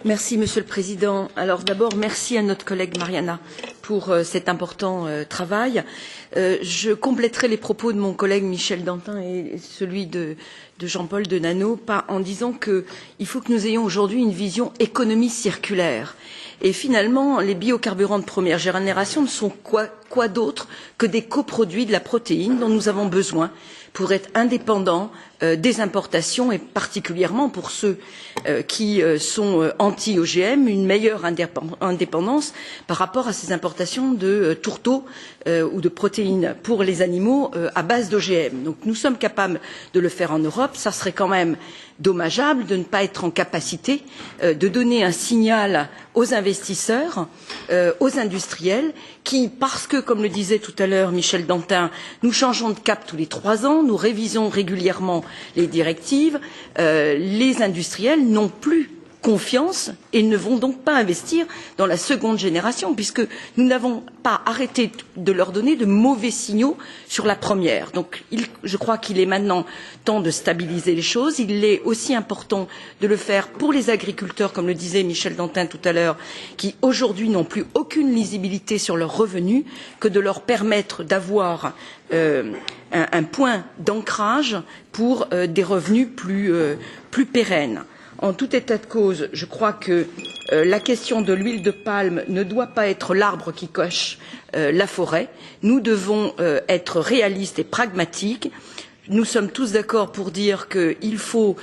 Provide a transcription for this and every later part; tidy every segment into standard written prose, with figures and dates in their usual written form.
Merci, Monsieur le Président. Alors d'abord, merci à notre collègue Mariana pour cet important travail. Je compléterai les propos de mon collègue Michel Dantin et celui de Jean-Paul Denanot en disant qu'il faut que nous ayons aujourd'hui une vision économie circulaire. Et finalement, les biocarburants de première génération ne sont quoi d'autre que des coproduits de la protéine dont nous avons besoin pour être indépendants des importations et particulièrement pour ceux qui sont anti-OGM, une meilleure indépendance par rapport à ces importations de tourteaux ou de protéines pour les animaux à base d'OGM. Donc nous sommes capables de le faire en Europe. Ça serait quand même dommageable de ne pas être en capacité de donner un signal aux investisseurs, aux industriels qui, parce que, comme le disait tout à l'heure Michel Dantin, nous changeons de cap tous les 3 ans, nous révisons régulièrement les directives, les industriels n'ont plus confiance et ne vont donc pas investir dans la seconde génération puisque nous n'avons pas arrêté de leur donner de mauvais signaux sur la première. Donc je crois qu'il est maintenant temps de stabiliser les choses. Il est aussi important de le faire pour les agriculteurs, comme le disait Michel Dantin tout à l'heure, qui aujourd'hui n'ont plus aucune lisibilité sur leurs revenus, que de leur permettre d'avoir un point d'ancrage pour des revenus plus pérennes. En tout état de cause, je crois que la question de l'huile de palme ne doit pas être l'arbre qui cache la forêt. Nous devons être réalistes et pragmatiques. Nous sommes tous d'accord pour dire qu'il faut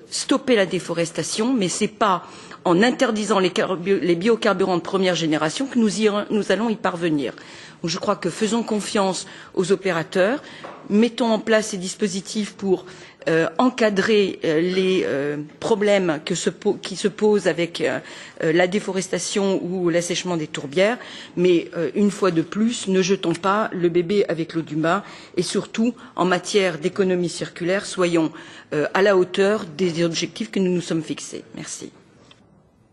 stopper la déforestation, mais ce n'est pas en interdisant les biocarburants de première génération que nous allons y parvenir. Donc je crois que faisons confiance aux opérateurs, mettons en place ces dispositifs pour encadrer les problèmes qui se posent avec la déforestation ou l'assèchement des tourbières, mais une fois de plus, ne jetons pas le bébé avec l'eau du bain et surtout, en matière d'économie circulaire, soyons à la hauteur des objectifs que nous nous sommes fixés. Merci.